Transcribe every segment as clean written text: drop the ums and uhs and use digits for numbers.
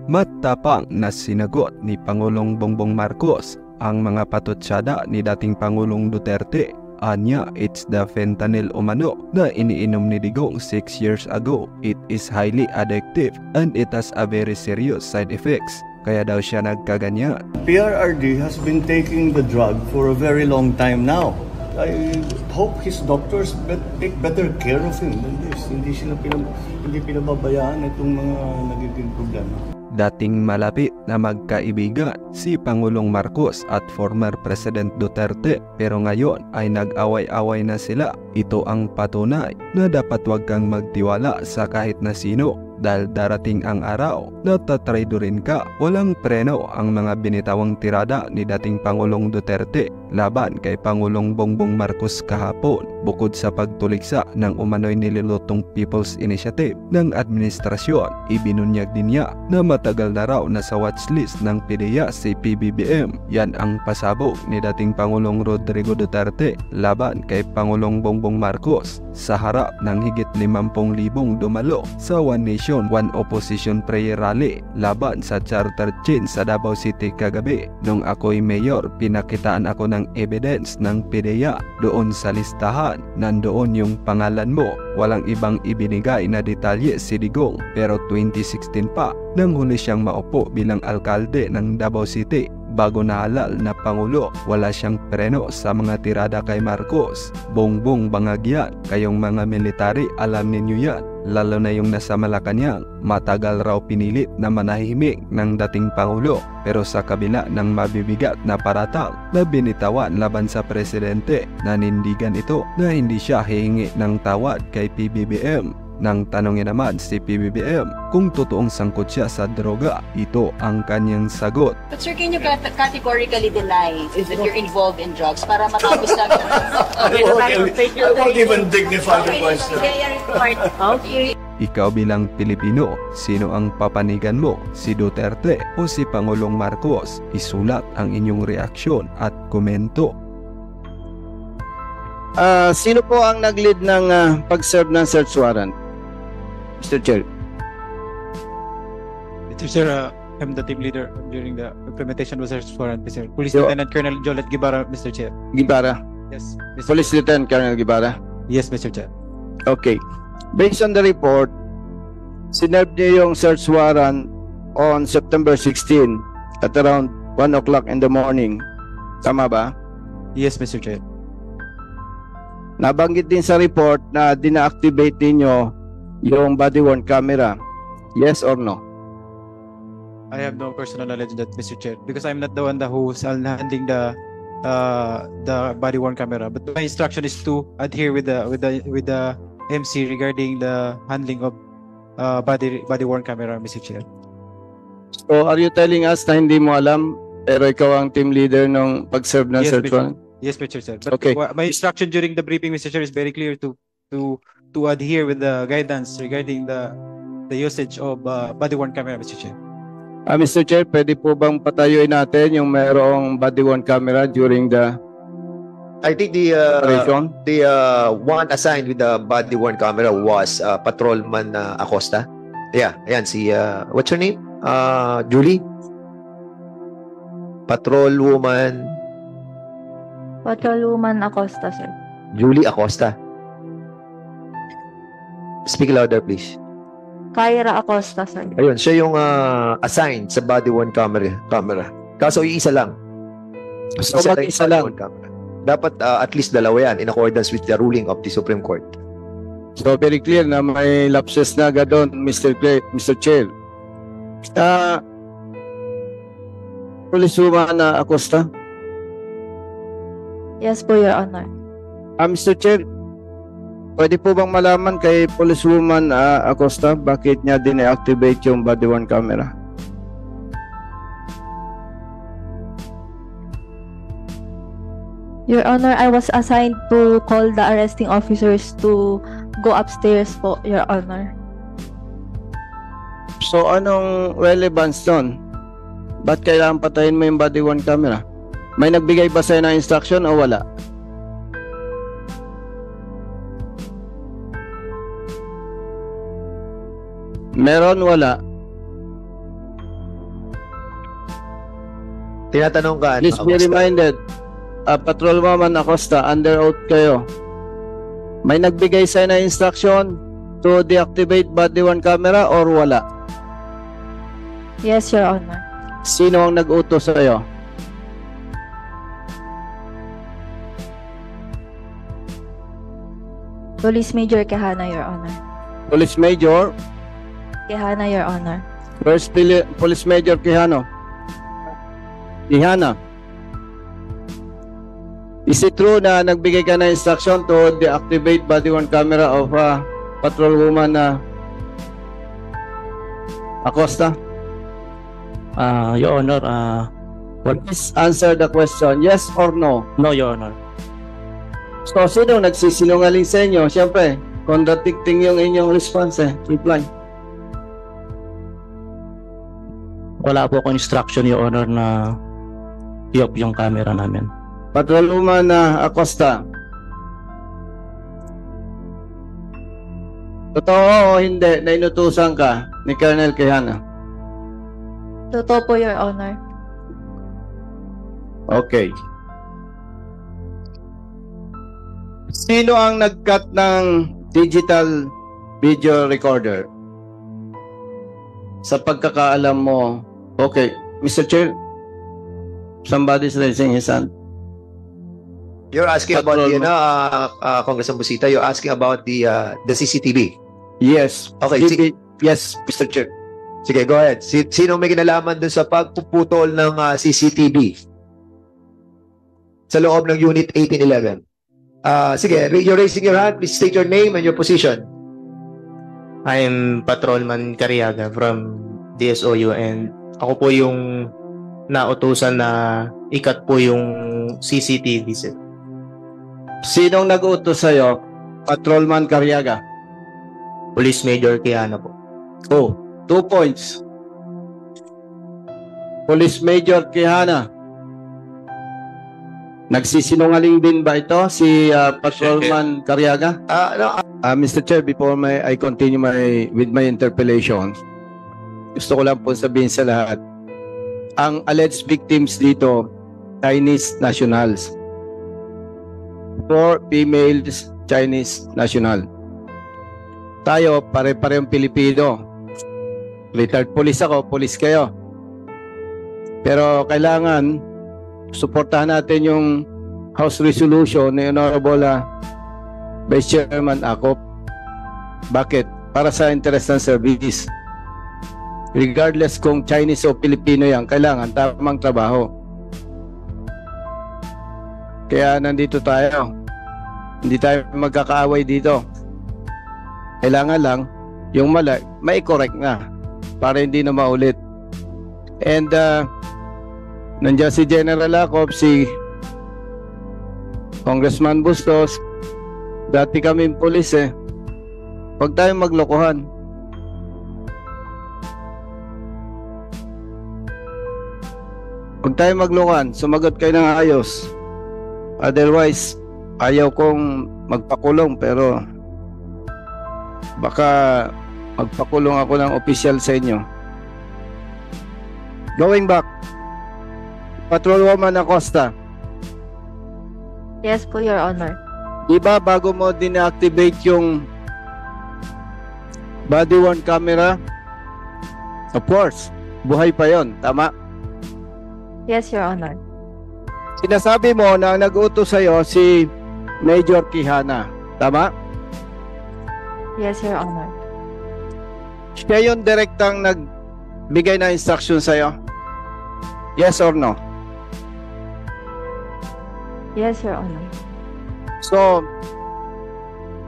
Matapang na sinagot ni Pangulong Bongbong Marcos ang mga patutsada ni dating Pangulong Duterte. Anya, it's the fentanyl umano na iniinom ni Digong 6 years ago. It is highly addictive and it has a very serious side effects. Kaya daw siya nagkaganyan. PRRD has been taking the drug for a very long time now. I hope his doctors take better care of him than this. Hindi pinababayaan itong mga nagiging problema. Dating malapit na magkaibigan si Pangulong Marcos at former President Duterte, pero ngayon ay nag-away-away na sila. Ito ang patunay na dapat wag kang magtiwala sa kahit na sino dahil darating ang araw na tatraidorin ka. Walang preno ang mga binitawang tirada ni dating Pangulong Duterte laban kay Pangulong Bongbong Marcos kahapon. Bukod sa pagtuliksa ng umano'y nililutong People's Initiative ng administrasyon, ibinunyag din niya na matagal na raw nasa watchlist ng PDEA si PBBM. Yan ang pasabog ni dating Pangulong Rodrigo Duterte laban kay Pangulong Bongbong Marcos sa harap ng higit 50,000 dumalo sa One Nation, One Opposition Prayer Rally laban sa charter change sa Davao City kagabi. Nung ako'y mayor, pinakitaan ako ng evidence ng PDEA. Doon sa listahan, nandoon yung pangalan mo. Walang ibang ibinigay na detalye si Digong, pero 2016 pa nang huli siyang maupo bilang alkalde ng Davao City. Bago nahalal na Pangulo, wala siyang preno sa mga tirada kay Marcos. Bongbong bangag yan, kayong mga military alam ninyo yan. Lalo na yung nasa Malacanang, matagal raw pinilit na manahimik ng dating Pangulo. Pero sa kabila ng mabibigat na paratang na binitawan laban sa presidente, nanindigan ito na hindi siya hihingi ng tawad kay PBBM. Nang tanongin naman si PBBM kung totoong sangkot siya sa droga, ito ang kanyang sagot. But sir, can you categorically deny that you're involved in drugs para matapos lang? I won't even dignify the question. Okay. Ikaw bilang Pilipino, sino ang papanigan mo? Si Duterte o si Pangulong Marcos? Isulat ang inyong reaksyon at komento. Sino po ang nag-lead ng pag-serve ng search warrant? Mr. Chair. Mr. Chair, I'm the team leader during the implementation of the search warrant, Mr. Police Lieutenant Colonel Jolet Guevara, Mr. Chair. Guevara? Yes, Mr. Police Lieutenant Colonel Guevara? Yes, Mr. Chair. Okay. Based on the report, sinerve niyo yung search warrant on September 16 at around 1 o'clock in the morning. Tama ba? Yes, Mr. Chair. Nabanggit din sa report na dina-activate ninyo yung body-worn camera. Yes or no? I have no personal knowledge of that, Mr. Chair, because I'm not the one who's handling the body-worn camera. But my instruction is to adhere with the MC regarding the handling of body-worn camera, Mr. Chair. So are you telling us na hindi mo alam pero ikaw ang team leader ng pag-serve ng search warrant? Yes, Mr. Chair. But okay. My instruction during the briefing, Mr. Chair, is very clear to adhere with the guidance regarding the usage of body-worn camera, Mr. Chair. Mr. Chair, pwede po bang patayuin natin yung mayroong body-worn camera during the I think the one assigned with the body-worn camera was Patrolman Acosta. Yeah, ayan si what's her name? Julie. Patrolwoman Acosta, sir. Julie Acosta. Speak louder, please. Kyra Acosta, sir. Ayun, siya yung assigned sa body-worn camera. Kaso yung isa lang. So, isa lang. Camera. Dapat at least dalawa yan in accordance with the ruling of the Supreme Court. So, very clear na may lapses na agad doon, Mr. Chair. Policewoman Acosta? Yes po, Your Honor. Mr. Chair, pwede po bang malaman kay Policewoman Acosta bakit niya din-activate yung body-worn camera? Your Honor, I was assigned to call the arresting officers to go upstairs po, Your Honor. So, anong relevance doon? Ba't kailangan patayin mo yung body-worn camera? May nagbigay ba sa'yo ng instruction o wala? Meron, wala? Tinatanong ka, Please be reminded, Patrolwoman Acosta, under oath kayo. May nagbigay sa'yo na instruction to deactivate body worn camera or wala? Yes, Your Honor. Sino ang nag-utos sa'yo? Police Major Quijano, Your Honor. Police Major, Quijano, Your Honor. First Police Major Quijano. Quijana. Is it true na nagbigay ka na instruction to deactivate body worn camera of patrolwoman na Acosta? Your Honor, Please answer the question, yes or no? no, Your Honor. So, sino nagsisinungaling sa inyo? Siyempre, contradicting yung inyong response reply. Wala po akong instruction, Your Honor, na i-off yung camera namin. Patrolwoman na Acosta. Totoo o hindi na inutusan ka ni Colonel Quijana? Totoo po, Your Honor. Okay. Sino ang nag-cut ng digital video recorder? Sa pagkakaalam mo, okay, Mr. Chair, somebody's raising his hand. You're asking about the, Congressman Busita, you're asking about the CCTV. Yes. Okay, Yes, Mr. Chair. Sige, go ahead. Sino may kinalaman dun sa pagpuputol ng CCTV sa loob ng Unit 1811? Sige, you're raising your hand. Please state your name and your position. I'm Patrolman Cariaga from DSOU and ako po yung nautusan na ikat po yung CCTV set. Sinong nag-utos sa'yo? Patrolman Cariaga. Police Major Quijano po. Oh, 2 points. Police Major Quijana. Nagsisinungaling din ba ito si Patrolman Cariaga? No, Mr. Chair, before I continue with my interpellation, gusto ko lang po sabihin sa lahat, ang alleged victims dito, Chinese nationals. 4 females, Chinese national. Tayo, pare-parehong Pilipino. Retired police ako, police kayo. Pero kailangan suportahan natin yung House Resolution ni Honorable Vice Chairman Acop. Bakit? Para sa interest ng service. Regardless kung Chinese o Pilipino yan, kailangan tamang trabaho. Kaya nandito tayo. Hindi tayo magkakaaway dito. Kailangan lang yung mali, may correct na para hindi na maulit. And nandiyan si General Acop, si Congressman Bustos, dati kaming pulis Huwag tayong maglokohan. Huwag tayong maglokohan. Sumagot kayo ng ayos. Otherwise, ayaw kong magpakulong pero baka magpakulong ako ng official sa inyo. Going back, Patrolwoman Acosta. Yes po, Your Honor. Diba bago mo din-activate yung body worn camera? Of course, buhay pa yon, tama? Yes, Your Honor. Sinasabi mo na nag-utos sa'yo si Major Quijana, tama? Yes, Your Honor. Siya yung direktang nagbigay na instruction sa'yo? Yes or no? Yes, Your Honor. So,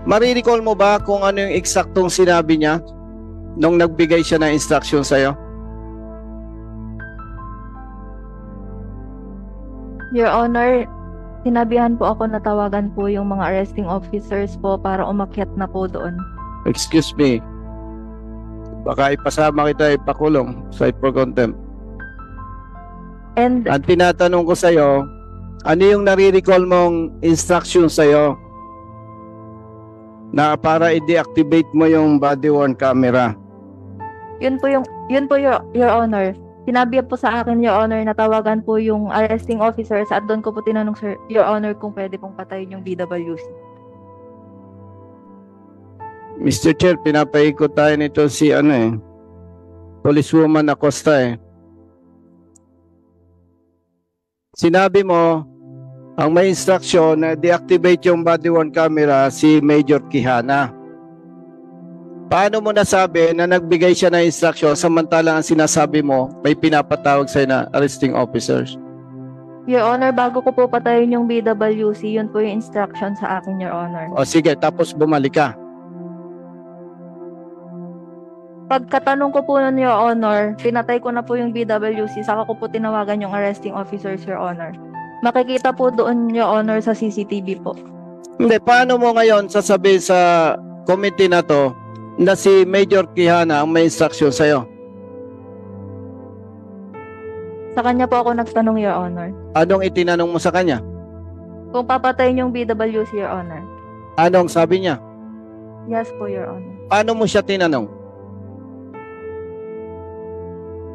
marirecall mo ba kung ano yung eksaktong sinabi niya nung nagbigay siya ng instruction sa'yo? Your Honor, sinabihan po ako na tawagan po yung mga arresting officers po para umakyat na po doon. Excuse me. Baka ipasama kita ipakulong sa for contempt. And Ang tinatanong ko sa'yo, ano yung nare-recall mong instruction sa'yo na para i-deactivate mo yung body worn camera? yun po Your Honor. Sinabi po sa akin, Your Honor, na tawagan po yung arresting officers at doon ko po tinanong, Sir, Your Honor, kung pwede pong patayin yung BWC. Mr. Chair, pinapaikot tayo nito si Policewoman Acosta Sinabi mo, ang may instruction na deactivate yung body worn camera si Major Quijana. Paano mo nasabi na nagbigay siya ng instruction samantalang ang sinasabi mo may pinapatawag sa'yo na arresting officers? Your Honor, bago ko po patayin yung BWC, yun po yung instruction sa akin, Your Honor. O sige, tapos bumalik ka. Pagkatanong ko po nun, Your Honor, pinatay ko na po yung BWC, saka ko po tinawagan yung arresting officers, Your Honor. Makikita po doon, Your Honor, sa CCTV po. Hindi, paano mo ngayon sasabihin sa committee na to na si Major Quijana ang may instruction sa'yo? Sa kanya po ako nagtanong, Your Honor. Anong itinanong mo sa kanya? Kung papatayin yung BWC, Your Honor. Anong sabi niya? Yes po, Your Honor. Paano mo siya tinanong?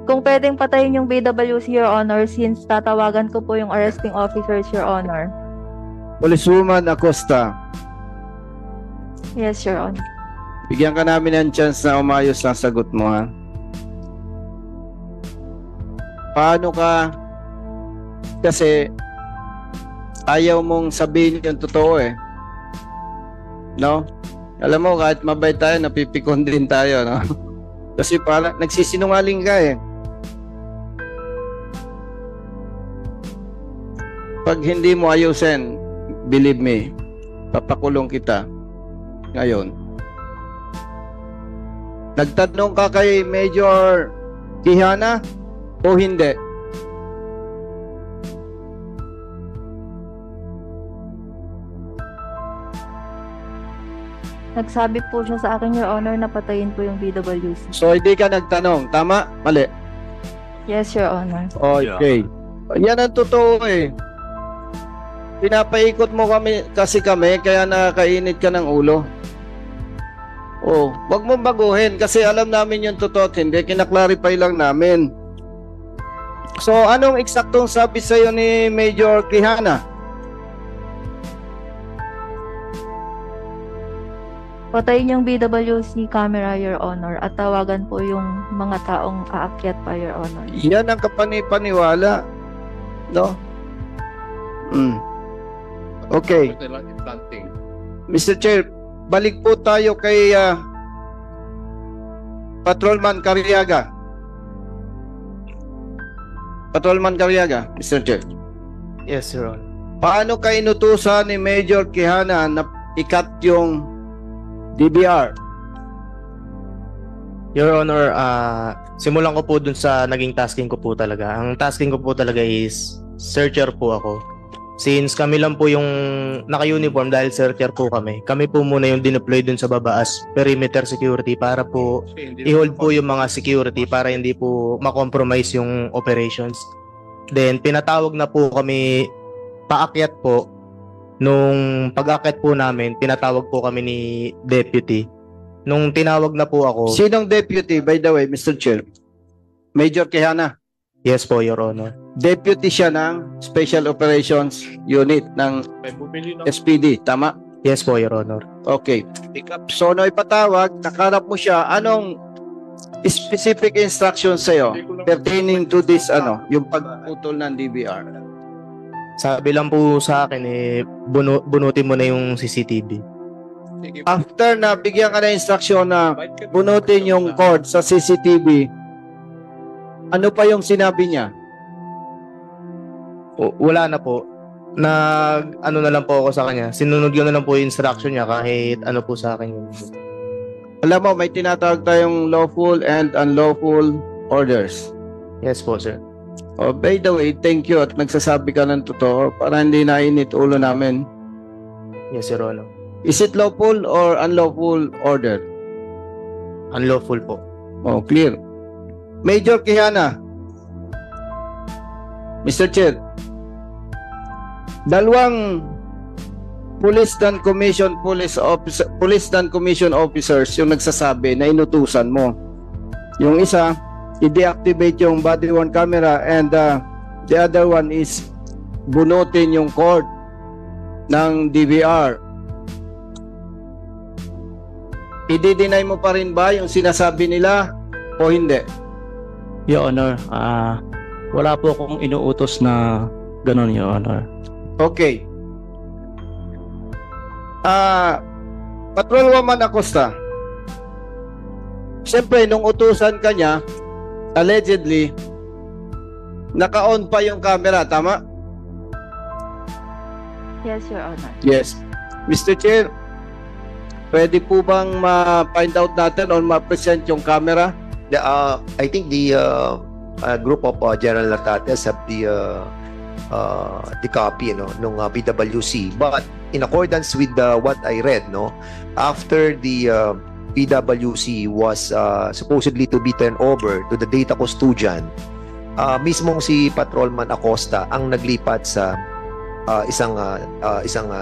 Kung pwedeng patayin yung BWC, Your Honor, since tatawagan ko po yung arresting officers, Your Honor. Policewoman Acosta, Yes, Your Honor. bigyan ka namin ng chance na umayos ang sagot mo, ha? Paano ka? Kasi ayaw mong sabihin yung totoo no? Alam mo, kahit mabait tayo, napipikon din tayo, no? Kasi parang nagsisinungaling ka Pag hindi mo ayusin, believe me, papakulong kita ngayon. Nagtanong ka kay Major Quijana o hindi? Nagsabi po siya sa akin, Your Honor, na patayin po yung BWC. So hindi ka nagtanong, tama? Mali? Yes, Your Honor. Okay. Yan ang totoo Pinapaikot mo kami kaya nakakainit ka ng ulo. Wag mong baguhin kasi alam namin yung totoo at hindi, kinaklarify lang namin. So, anong eksaktong sabi sa'yo ni Major Quijana? Patayin yung BWC camera, Your Honor, at tawagan po yung mga taong aakyat pa, Your Honor. Yan ang kapanipaniwala. No? Okay. Mr. Chair, balik po tayo kay Patrolman Cariaga. Patrolman Cariaga, Mr. Chair. Yes, Your Honor. Paano ka inutusan ni Major Quijana na ikat yung DBR? Your Honor, simulan ko po dun sa naging tasking ko po talaga. Ang tasking ko po talaga is searcher po ako. Since kami lang po yung naka-uniform dahil searcher po kami. Kami po muna yung dineploy dun sa baba as perimeter security para po i-hold po yung mga security para hindi po makompromise yung operations. Then pinatawag na po kami paakyat po. Nung pag-akyat po namin, pinatawag po kami ni deputy. Nung tinawag na po ako... Sinong deputy, by the way, Mr. Chair? Major Quijana? Yes po, Your Honor. Deputy siya ng Special Operations Unit ng SPD, tama? Yes po, Your Honor. Okay. So, no ipatawag, nakarap mo siya, anong specific instructions sa'yo pertaining to this, yung pagputol ng DBR? Sabi lang po sa akin, bunutin mo na yung CCTV. After na bigyan ka na instruction na bunutin yung cord sa CCTV, ano pa yung sinabi niya? Wala na po. Na lang po ako sa kanya. Sinunod ko na lang po yung instruction niya kahit ano po sa akin yun. Alam mo, may tinatawag tayong lawful and unlawful orders. Yes po, sir. By the way, thank you at nagsasabi ka ng totoo para hindi nainit ulo namin. Yes, Your Honor. Is it lawful or unlawful order? Unlawful po. Clear. Major Quijana, Mr. Chair, dalawang police dan commission officers yung nagsasabi na inutusan mo. Yung isa, i-deactivate yung body worn camera, and the other one is bunutin yung cord ng DVR. I-deny mo pa rin ba yung sinasabi nila o hindi? Your Honor, wala po akong inuutos na ganun, Your Honor. Okay. Patrolwoman Acosta, siyempre nung utusan ka niya, allegedly naka-on pa yung camera, tama? Yes, Your Honor. Yes. Mr. Chair, pwede po bang ma-find out natin or ma-present yung camera? I think the group of General Nartates have the copy, nung PWC. But in accordance with what I read, after the PWC was supposedly to be turned over to the data custodian, mismong si Patrolman Acosta ang naglipat sa isang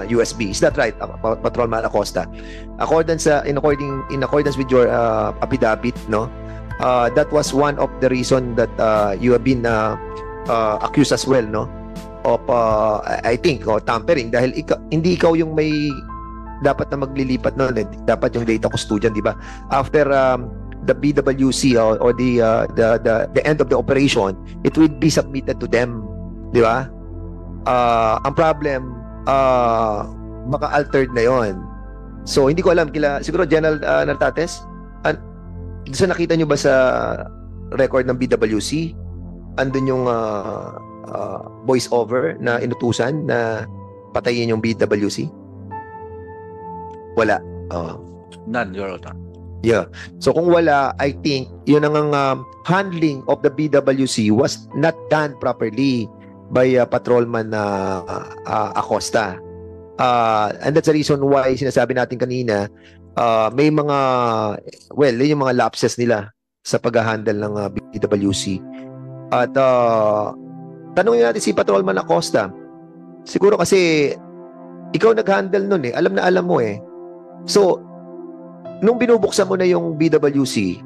USB. Is that right, Patrolman Acosta? In accordance with your affidavit, that was one of the reason that you have been accused as well, of I think tampering, dahil hindi ikaw yung may dapat na maglilipat noon, dapat yung data custodian, di ba? After the BWC or the end of the operation, it will be submitted to them, di ba? Ang problem, baka altered na yon. So hindi ko alam, siguro General Nartates, sa nakita nyo ba sa record ng BWC, andun yung voice over na inutusan na patayin yung BWC? Wala. None, Your Honor. Yeah. So kung wala, I think yun ang handling of the BWC was not done properly by Patrolman Acosta. And that's the reason why sinasabi natin kanina, may mga, yung mga lapses nila sa pag-handle ng BWC. At tanungin natin si Patrolman Acosta. Siguro kasi ikaw nag-handle nun alam na alam mo So, nung binubuksan mo na yung BWC,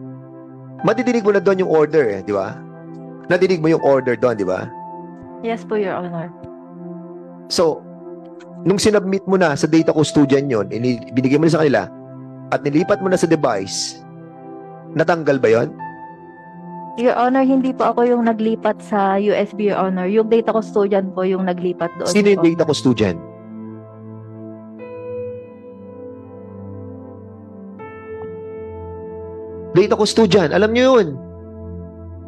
madidinig mo na doon yung order di ba? Nadidinig mo yung order doon, di ba? Yes po, Your Honor. So, nung sinubmit mo na sa data custodian yun, binigay mo na sa kanila, at nilipat mo na sa device, natanggal ba yon? Your Honor, hindi po ako yung naglipat sa USB, Your Honor. Yung data custodian po yung naglipat doon. Sino yung data custodian? Data custodian, alam nyo yun.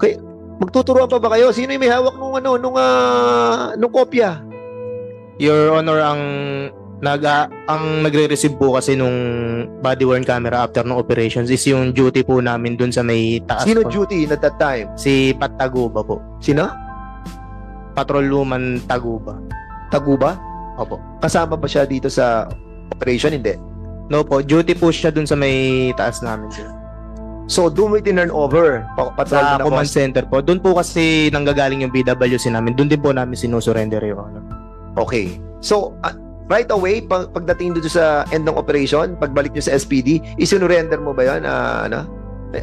Okay, magtuturuan pa ba kayo? Sino yung may hawak nung kopya? Your Honor, ang nagre-receive po kasi nung body worn camera after ng operations is yung duty po namin dun sa may taas. Sino duty at that time? Si Pat Taguba po. Sino? Patrolwoman Taguba. Taguba? Opo. Kasama ba siya dito sa operation? Hindi. No po, duty po siya dun sa may taas namin, sir. So, doon mo itinurn over sa command center po. Doon po kasi nanggagaling yung BWC namin. Doon din po namin sinusurrender, Your Honor. Okay. So, right away, pagdating dito sa end ng operation, pagbalik nyo sa SPD, isinurrender mo ba yan?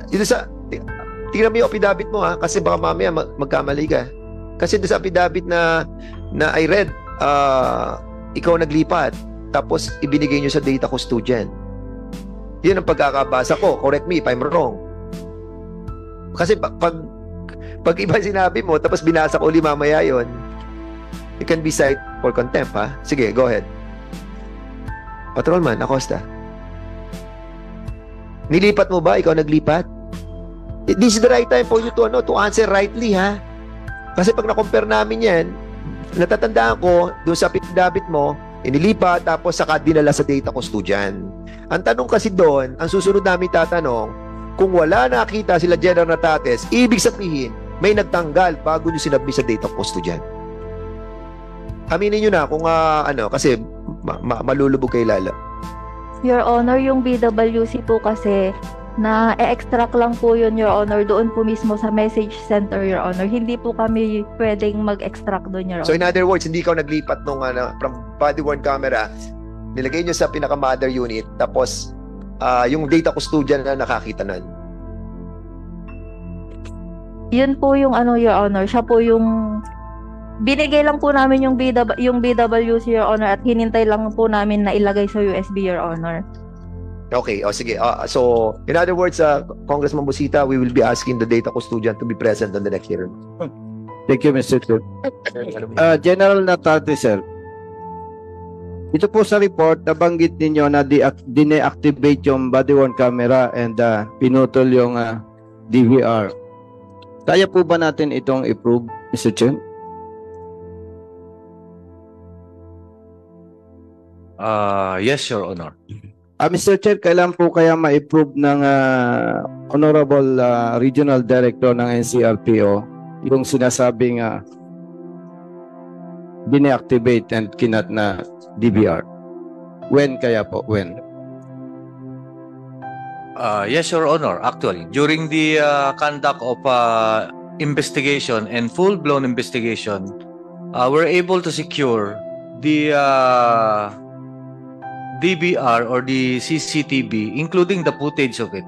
Dito tingnan mo yung affidavit mo kasi baka mamaya magkamali ka. Kasi dito sa affidavit na I read, ikaw naglipat, tapos ibinigay nyo sa data custodian. Yun ang pagkakabasa ko. Correct me if I'm wrong. Kasi pag iba sinabi mo, tapos binasa ko uli mamaya yun, it can be cited for contempt, ha? Sige, go ahead. Patrolman Acosta. Nilipat mo ba? Ikaw naglipat? This is the right time for you to answer rightly, ha? Kasi pag na-compare namin yan, natatandaan ko, doon sa affidavit mo, inilipat, tapos saka dinala sa data custodian. Ang tanong kasi doon, ang susunod namin tatanong, kung wala nakita sila General Nartates, ibig sabihin, may nagtanggal bago nyo sinabmi sa data custodian. Aminin nyo na kung kasi malulubog kayo lalo. Your Honor, yung BWC po kasi na-extract lang po yun, Your Honor, doon po mismo sa message center, Your Honor. Hindi po kami pwedeng mag-extract doon, Your Honor. So in other words, hindi ikaw naglipat nung from body-worn camera, nilagay nyo sa pinaka-mother unit, tapos yung data custodian na nakakita nun. Yun po yung ano, Your Honor. Siya po yung binigay lang po namin yung BWC, Your Honor, at hinintay lang po namin na ilagay sa USB, Your Honor. Okay, sige. So, in other words, Congressman Busita, we will be asking the data custodian to be present on the next hearing. Thank you, Mr. Chair. General Natate, sir. Ito po sa report, nabanggit ninyo na dine-activate yung body-worn camera and pinutol yung DVR. Kaya po ba natin itong i-prove, Mr. Chair? Yes, Your Honor. Mr. Chair, kailan po kaya ma-approve ng Honorable Regional Director ng NCRPO yung sinasabing dine-activate and kinat na DVR? When kaya po? When? Yes, Your Honor. Actually, during the conduct of investigation and full-blown investigation, we're able to secure the DVR or the CCTV, including the footage of it.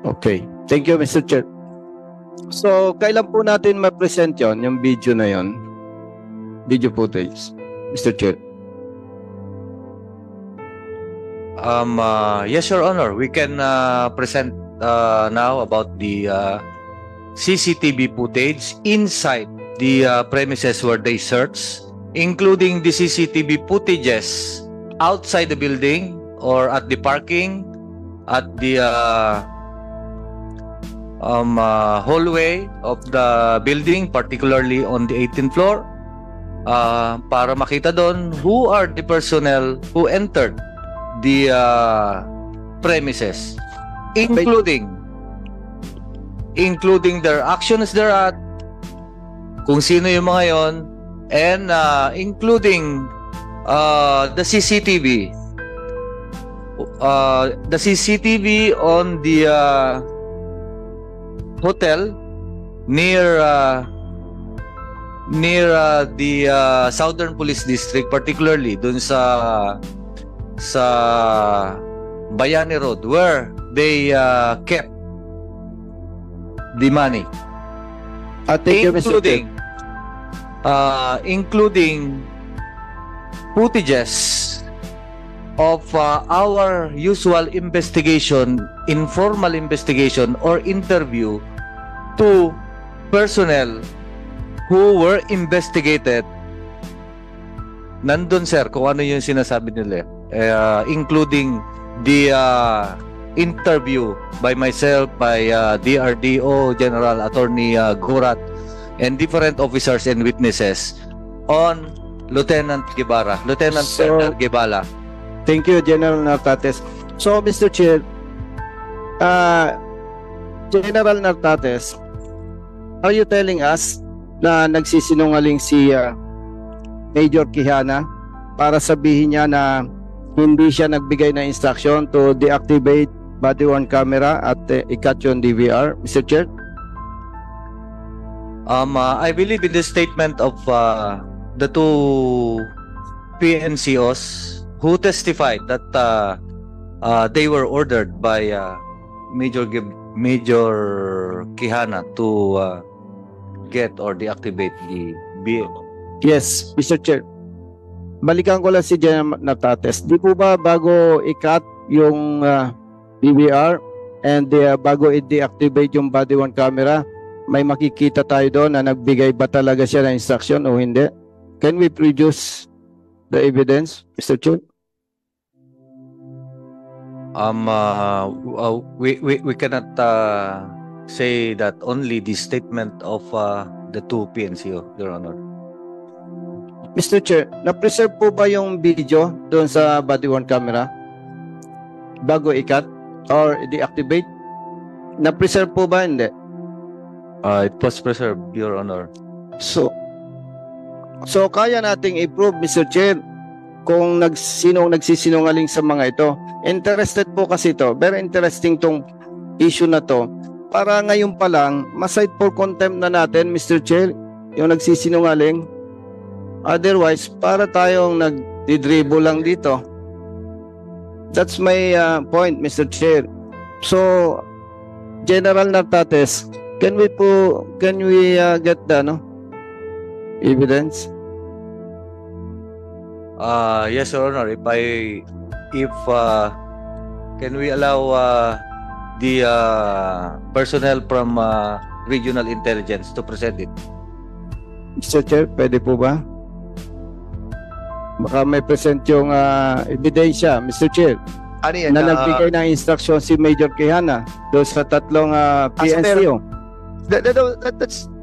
Okay. Thank you, Mr. Chair. So, kailan po natin ma-present yon, yung video na yon? Video footage, Mr. Chair. Yes, Your Honor. We can present now about the CCTV footage inside the premises where they search, including the CCTV footages outside the building or at the parking, at the hallway of the building, particularly on the 18th floor, para makita doon who are the personnel who entered the premises, including their actions thereat, kung sino yung mga yon, and including the CCTV. The CCTV on the hotel near the Southern Police District, particularly dun sa Bayani Road, where they kept the money, including footages of our usual investigation, informal investigation or interview to personnel who were investigated. Nandun, sir, kung ano yung sinasabi nila, including the interview by myself, by DRDO General Attorney Gurat, and different officers and witnesses on Lieutenant Guevara, Colonel Guevara. Thank you, General Nartates. So, Mr. Chair, General Nartates, are you telling us na nagsisinungaling si Major Quijana para sabihin niya na hindi siya nagbigay ng instruction to deactivate body-worn camera at i-cut yung DVR, Mr. Chair? I believe in the statement of the two PNCOs who testified that they were ordered by Major Quijana to get or deactivate the BL. Yes, Mr. Chair. Balikan ko lang si General Nartates. Di po ba bago i-cut yung DVR and bago i-deactivate yung body-worn camera, may makikita tayo doon na nagbigay ba talaga siya ng instruction o hindi? Can we produce the evidence, Mr. Chair? We cannot say that only the statement of the two PNCO, Your Honor. Mr. Chair, na-preserve po ba yung video doon sa body-worn camera bago i-cut or deactivate? Na-preserve po ba? Hindi. It was preserved, Your Honor. So kaya nating i-prove, Mr. Chair, kung sinong nagsisinungaling sa mga ito. Interested po kasi ito. Very interesting tong issue na to. Para ngayon pa lang, ma-cite for contempt na natin, Mr. Chair, yung nagsisinungaling. Otherwise, para tayong nag-dribble lang dito. That's my point, Mr. Chair. So, General Nartates, can we get the evidence? Yes, Your Honor. Can we allow the personnel from regional intelligence to present it? Mr. Chair, pwede po ba? Baka may present yung ebidensya, Mr. Chair, Ano yan? na nagbigay ng instruction si Major Quijana doon sa tatlong PNCO.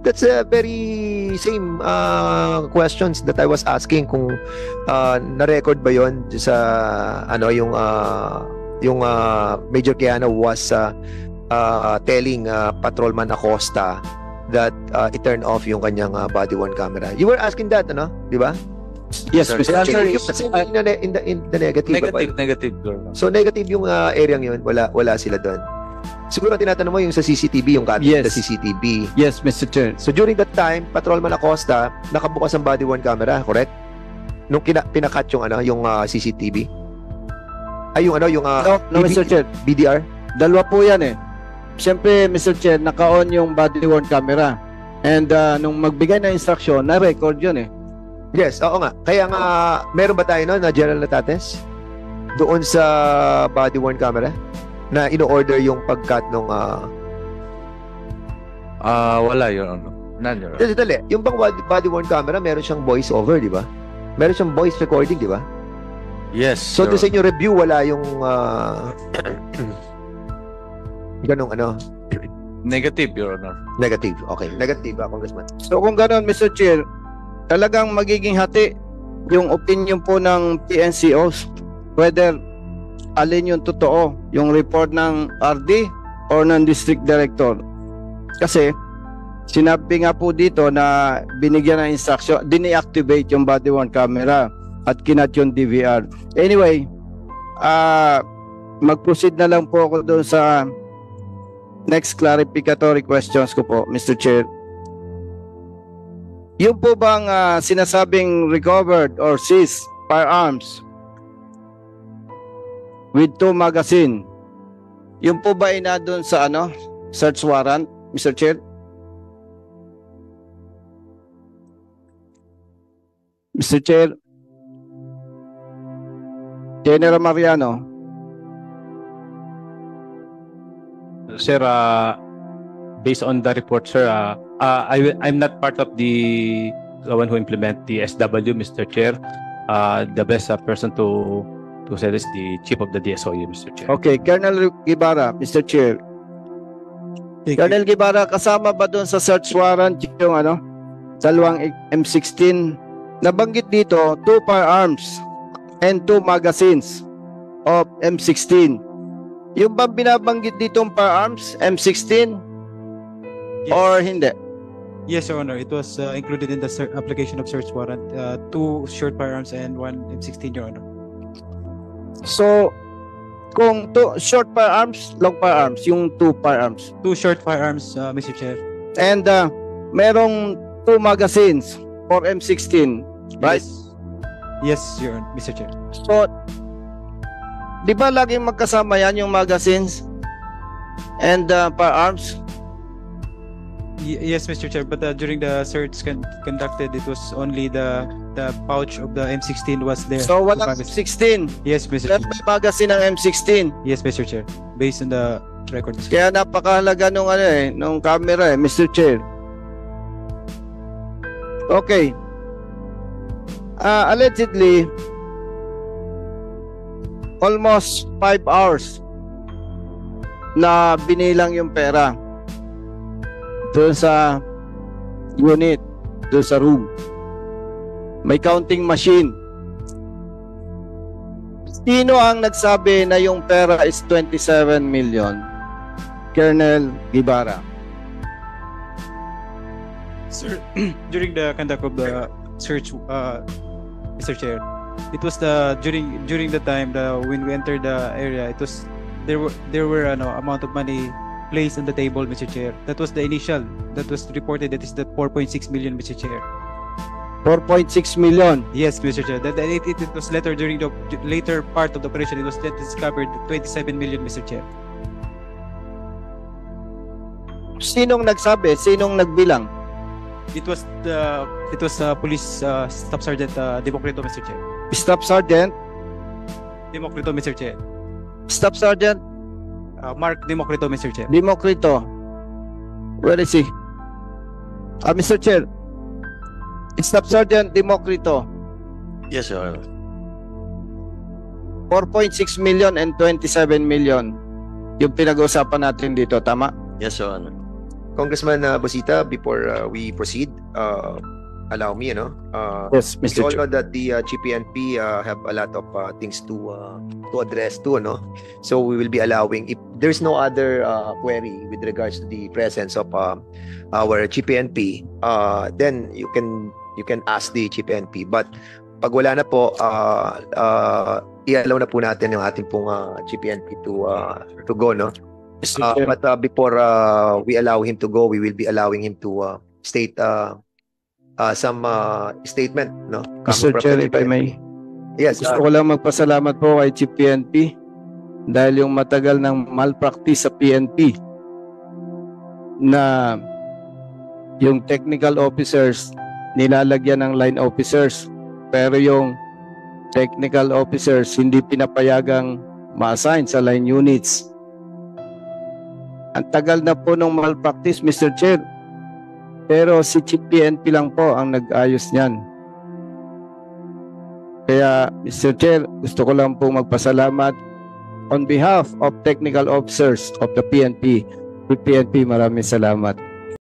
That's a very same questions that I was asking kung na-record ba yon sa yung Major Quijana was telling Patrolman Acosta that he turned off yung kanyang body worn camera. You were asking that, di ba? Yes, Sir, Mr. Chair. In the negative. Negative, Your Honor. So negative yung area yun, wala sila doon. Siguro tinatanong mo yung sa CCTV, yung cabinet Yes. sa CCTV. Yes, Mr. Chair. So during that time, Patrolman Acosta, nakabukas ang body worn camera, correct? Nung pinakat yung CCTV. Ay yung No, Mr. Chair. BDR. Dalawa po yan eh. Siyempre, Mr. Chair, naka-on yung body-worn camera. And nung magbigay ng instruction, na-record yun eh. Yes, oo nga. Kaya nga, meron ba tayo na General Natates? Doon sa body-worn camera? Na ino-order yung pag-cut nung... Wala, Your Honor. None, Your Honor. Dali. Yung bang body-worn camera, meron siyang voice over, di ba? Meron siyang voice recording, di ba? Yes, So, Your doon sa inyo review, wala yung... ganong Negative, Your Honor. negative. Okay, negative, Congressman. So kung gano'n, Mr. Chair, talagang magiging hati yung opinion po ng PNCOs whether alin yung totoo, yung report ng RD or ng District Director. Kasi sinabi nga po dito na binigyan ng instruction, dine-activate yung body-worn camera at kinat yung DVR. Anyway, mag-proceed na lang po ako doon sa next clarificatory questions ko po, Mr. Chair. Yung po bang sinasabing recovered or seized firearms with 2 magazine, yung po ba ina doon sa search warrant, Mr. Chair? Mr. Chair, General Mariano. Sir, based on the report, sir, I'm not part of the one who implement the SW, Mr. Chair. The best person to say this is the chief of the DSOU, Mr. Chair. Okay, Colonel Guevara, Mr. Chair. Colonel Guevara, kasama ba doon sa search warrant yung dalawang M16? Nabanggit dito 2 firearms and 2 magazines of M16. Yung ba binabanggit ditong firearms, M16? Yes. Or hindi? Yes, Your Honor. It was included in the application of search warrant. 2 short firearms and 1 M16, Your Honor. So, kung short firearms, long firearms, yung 2 firearms. 2 short firearms, Mr. Chair. And merong 2 magazines for M16, right? Yes, Your Honor, Mr. Chair. So, di ba laging magkasama yan yung magazines and firearms? Yes, Mr. Chair, but during the search conducted, it was only the pouch of the M16 was there. So, walang The magazine. M16. Yes, Mr. Chair. May magazine ng M16. Yes, Mr. Chair. Based on the record. Mr. Kaya napakahalaga nung camera Mr. Chair. Okay. Allegedly, almost 5 hours na binilang yung pera doon sa unit, doon sa room. May counting machine. Sino ang nagsabi na yung pera is 27 million? Colonel Guevara. Sir, during the conduct of the search, Mr. Chair, it was during the time when we entered the area, it was there were amount of money placed on the table, Mr. Chair. That was the initial that was reported. That is the 4.6 million, Mr. Chair. 4.6 million. Yes, Mr. Chair. It was later during the later part of the operation. It was discovered 27 million, Mr. Chair. Sinong nagsabi? Sinong nagbilang? It was Police Staff Sergeant Democrito, Mr. Chair. Staff Sergeant? Democrito, Mr. Chair. Staff Sergeant Mark Democrito, Mr. Chair. Democrito. Where is he? Mr. Chair. Staff Sergeant Democrito. Yes, Your Honor. 4.6 million and 27 million. Yung pinag-uusapan natin dito, tama? Yes, Your Honor. Congressman Busita, before we proceed, allow me, Yes, we Mr. all Chair. know that the GPNP have a lot of things to address too, so we will be allowing, if there's no other query with regards to the presence of our GPNP, then you can ask the GPNP. But pag wala na po, i-allow na po natin yung ating pong GPNP to go, but before we allow him to go, we will be allowing him to state some statement, Mr. Chair, if I may. Yes. Gusto ko lang magpasalamat po kay Chief PNP dahil yung matagal ng malpractice sa PNP na yung technical officers nilalagyan ng line officers, pero yung technical officers hindi pinapayagang ma-assign sa line units. Ang tagal na po ng malpractice, Mr. Chair. Pero si Chief PNP lang po ang nag-ayos niyan. Kaya, Mr. Chair, gusto ko lang po magpasalamat on behalf of technical officers of the PNP. PNP, maraming salamat.